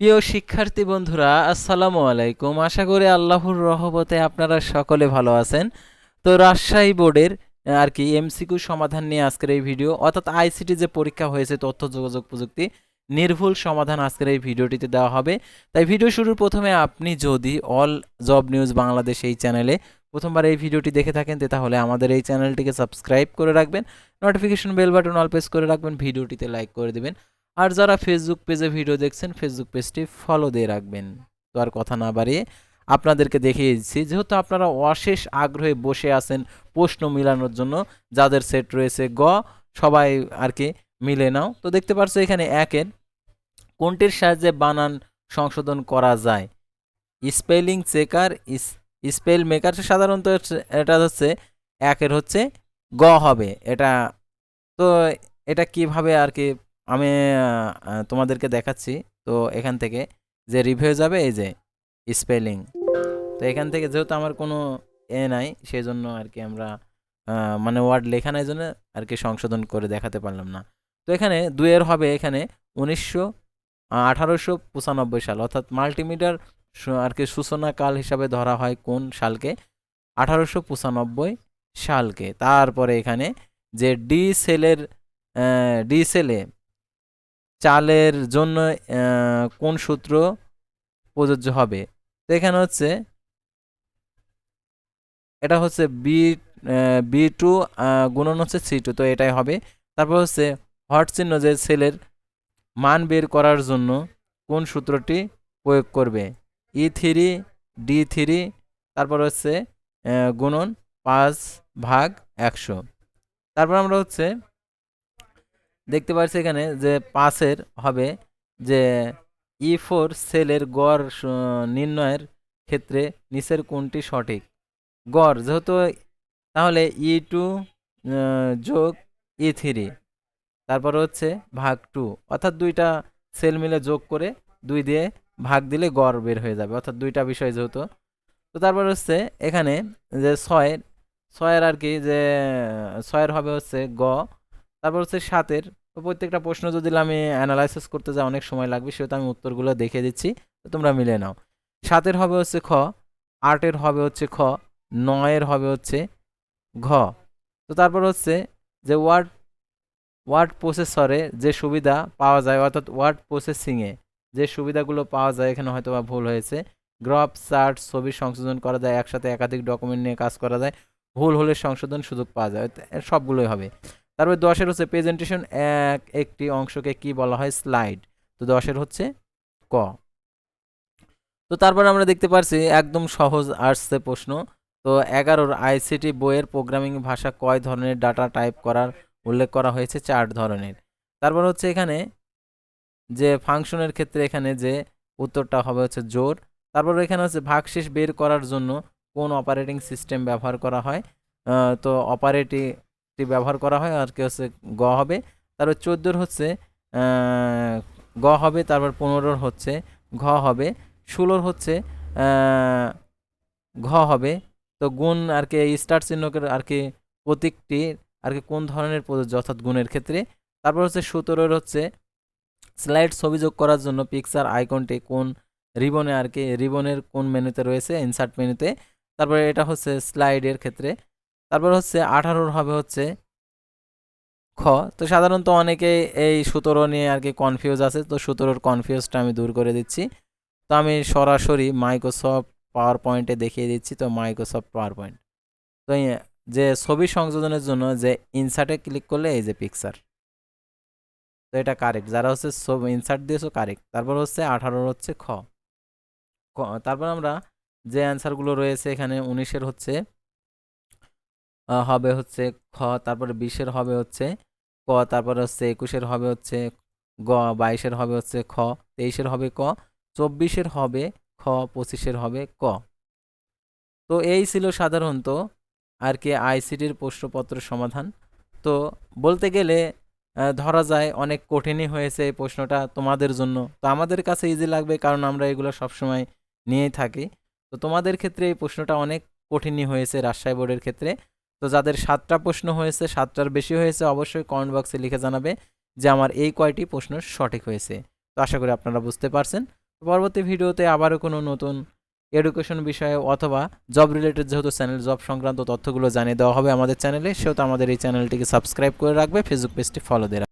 প্রিয় শিক্ষার্থী বন্ধুরা, আসসালামু আলাইকুম। আশা করি আল্লাহর রহমতে আপনারা সকলে ভালো আছেন। তো রাজশাহী বোর্ডের আর কি এমসিকিউ সমাধান নিয়ে আজকের এই ভিডিও, অর্থাৎ আইসিটি যে পরীক্ষা হয়েছে তথ্য যোগাযোগ প্রযুক্তি, নির্ভুল সমাধান আজকের এই ভিডিওটিতে দেওয়া হবে। তাই ভিডিও শুরুর প্রথমে আপনি যদি অল জব নিউজ বাংলাদেশ এই চ্যানেলে প্রথমবার এই ভিডিওটি দেখে থাকেন তাহলে আমাদের এই চ্যানেলটিকে সাবস্ক্রাইব করে রাখবেন, notification bell button all press করে রাখবেন, ভিডিওটিতে লাইক করে দেবেন। আর যারা ফেসবুক পেজে ভিডিও দেখছেন ফেসবুক পেজটি ফলো দিয়ে রাখবেন। তো আর কথা না বাড়িয়ে আপনাদেরকে দেখিয়ে দিচ্ছি, যেহেতু আপনারা অশেষ আগ্রহে বসে আছেন প্রশ্ন মিলানোর জন্য, যাদের সেট রয়েছে গ সবাই আর কি মিলে নাও। তো দেখতে পাচ্ছ এখানে একের কোনটির সাহায্যে বানান সংশোধন করা যায়? Spelling checker, spell maker. সাধারণত এটা হচ্ছে একের হচ্ছে গ হবে এটা। তো এটা কিভাবে আর কি আমি তোমাদেরকে দেখাচ্ছি। তো এখান থেকে যে রিভিউ যাবে এই যে স্পেলিং, তো এখান থেকে যেহেতু আমার কোনো নাই সেই জন্য আর কি আমরা মানে ওয়ার্ড লেখা নাই জন্য আর কি সংশোধন করে দেখাতে পারলাম না। তো এখানে দুইয়ের হবে এখানে 1895 সাল, অর্থাৎ মাল্টিমিটার আর কি সূচনাকাল হিসাবে ধরা হয় কোন সালকে? 1895 সালকে। তারপরে এখানে যে ডি সেলে চালের জন্য কোন সূত্র প্রযোজ্য হবে? তো এখানে হচ্ছে এটা হচ্ছে বি টু গুণন হচ্ছে সি টু, তো এটাই হবে। তারপর হচ্ছে হট চিহ্ন যে সেলের মান বের করার জন্য কোন সূত্রটি প্রয়োগ করবে? E3 D3, তারপর হচ্ছে গুণন 5/100। তারপর আমরা হচ্ছে দেখতে পাচ্ছি এখানে যে 5-এর হবে যে E4 সেলের গড় নির্ণয়ের ক্ষেত্রে নিচের কোনটি সঠিক? গড় যেহেতু, তাহলে E2 যোগ E3, তারপর হচ্ছে ভাগ 2, অর্থাৎ দুইটা সেল মিলে যোগ করে 2 দিয়ে ভাগ দিলে গড় বের হয়ে যাবে, অর্থাৎ দুইটা বিষয় যেহেতু। তো তারপর হচ্ছে এখানে যে ছয়ের আর কি যে ছয়ের হবে হচ্ছে গ। তারপর হচ্ছে 7-এর, তো প্রত্যেকটা প্রশ্ন যদি আমি অ্যানালাইসিস করতে যাই অনেক সময় লাগবে, সেহেতু আমি উত্তরগুলো দেখিয়ে দিচ্ছি, তো তোমরা মিলে নাও। 7-এর হবে হচ্ছে খ, 8-এর হবে হচ্ছে খ, 9-এর হবে হচ্ছে ঘ। তো তারপর হচ্ছে যে ওয়ার্ড প্রসেসরে যে সুবিধা পাওয়া যায়, অর্থাৎ ওয়ার্ড প্রসেসিংয়ে যে সুবিধাগুলো পাওয়া যায়, এখানে হয়তো বা ভুল হয়েছে। গ্রাফ, চার্ট, ছবি সংশোধন করা যায়, একসাথে একাধিক ডকুমেন্ট নিয়ে কাজ করা যায়, ভুল হলে সংশোধন সুযোগ পাওয়া যায়, সবগুলোই হবে। তারপরে 10-এর হচ্ছে প্রেজেন্টেশন একটি অংশকে কি বলা হয়? স্লাইড। তো 10-এর হচ্ছে ক। তো তারপর আমরা দেখতে পারছি একদম সহজ আসছে প্রশ্ন। তো 11-র আইসিটি বইয়ের প্রোগ্রামিং ভাষা কয় ধরনের ডাটা টাইপ করার উল্লেখ করা হয়েছে? 4 ধরনের। তারপর হচ্ছে এখানে যে ফাংশনের ক্ষেত্রে এখানে যে উত্তরটা হবে হচ্ছে জোর। তারপর এখানে হচ্ছে ভাগশেষ বের করার জন্য কোন অপারেটিং সিস্টেম ব্যবহার করা হয়? তো অপারেটিভ ব্যবহার করা হয় আর কি হচ্ছে গ হবে। তারপর 14-র হচ্ছে গ হবে। তারপর 15-র হচ্ছে ঘ হবে। 16-র হচ্ছে ঘ হবে। তো গুণ আর কি স্টার চিহ্নকে আর কি প্রতীকটি আর কি কোন ধরনের প্রযোজ্য, অর্থাৎ গুণের ক্ষেত্রে। তারপর হচ্ছে 17-এর হচ্ছে স্লাইড ছবি যোগ করার জন্য পিকচার আইকনটি কোন রিবনে আর কি রিবনের কোন মেনুতে রয়েছে? ইনসার্ট মেনুতে। তারপরে এটা হচ্ছে স্লাইডের ক্ষেত্রে। তারপর হচ্ছে 18-র হবে হচ্ছে খ। তো সাধারণত অনেকে এই 17 নিয়ে আর কি কনফিউজ আছে, তো 17-র কনফিউজটা আমি দূর করে দিচ্ছি। তো আমি সরাসরি মাইক্রোসফট পাওয়ার পয়েন্টে দেখিয়ে দিচ্ছি। তো মাইক্রোসফট পাওয়ার পয়েন্ট, তো যে ছবি সংযোজনের জন্য যে ইনসার্টে ক্লিক করলে এই যে পিকচার, তো এটা কারেক্ট, যারা হচ্ছে ইনসার্ট দিয়েছো কারেক্ট। তারপর হচ্ছে 18-র হচ্ছে খ। তারপর আমরা যে অ্যান্সারগুলো রয়েছে এখানে 19-এর হচ্ছে হবে হচ্ছে খ, তারপরে 20-এর হবে হচ্ছে ক, তারপরে হচ্ছে 21-এর হবে হচ্ছে গ, 22-এর হবে হচ্ছে খ, 23-এর হবে ক, 24-এর হবে খ, 25-এর হবে ক। তো এই ছিল সাধারণত আর কি আইসিটির প্রশ্নপত্র সমাধান। তো বলতে গেলে ধরা যায় অনেক কঠিনই হয়েছে এই প্রশ্নটা তোমাদের জন্য। তো আমাদের কাছে ইজি লাগবে কারণ আমরা এগুলো সবসময় নিয়েই থাকি। তো তোমাদের ক্ষেত্রে এই প্রশ্নটা অনেক কঠিনই হয়েছে রাজশাহী বোর্ডের ক্ষেত্রে। তো যাদের 7টা প্রশ্ন হয়েছে, 7টার বেশি হয়েছে, অবশ্যই কমেন্ট বক্সে লিখে জানাবে যে আমার এই কয়টি প্রশ্ন সঠিক হয়েছে। তো আশা করি আপনারা বুঝতে পারছেন। পরবর্তী ভিডিওতে আবারও কোনো নতুন এডুকেশন বিষয়ে অথবা জব রিলেটেড, যেহেতু চ্যানেল জব সংক্রান্ত তথ্যগুলো জানিয়ে দেওয়া হবে আমাদের চ্যানেলে, সেহেতু আমাদের এই চ্যানেলটিকে সাবস্ক্রাইব করে রাখবে, ফেসবুক পেজটি ফলো দিয়ে রাখবে।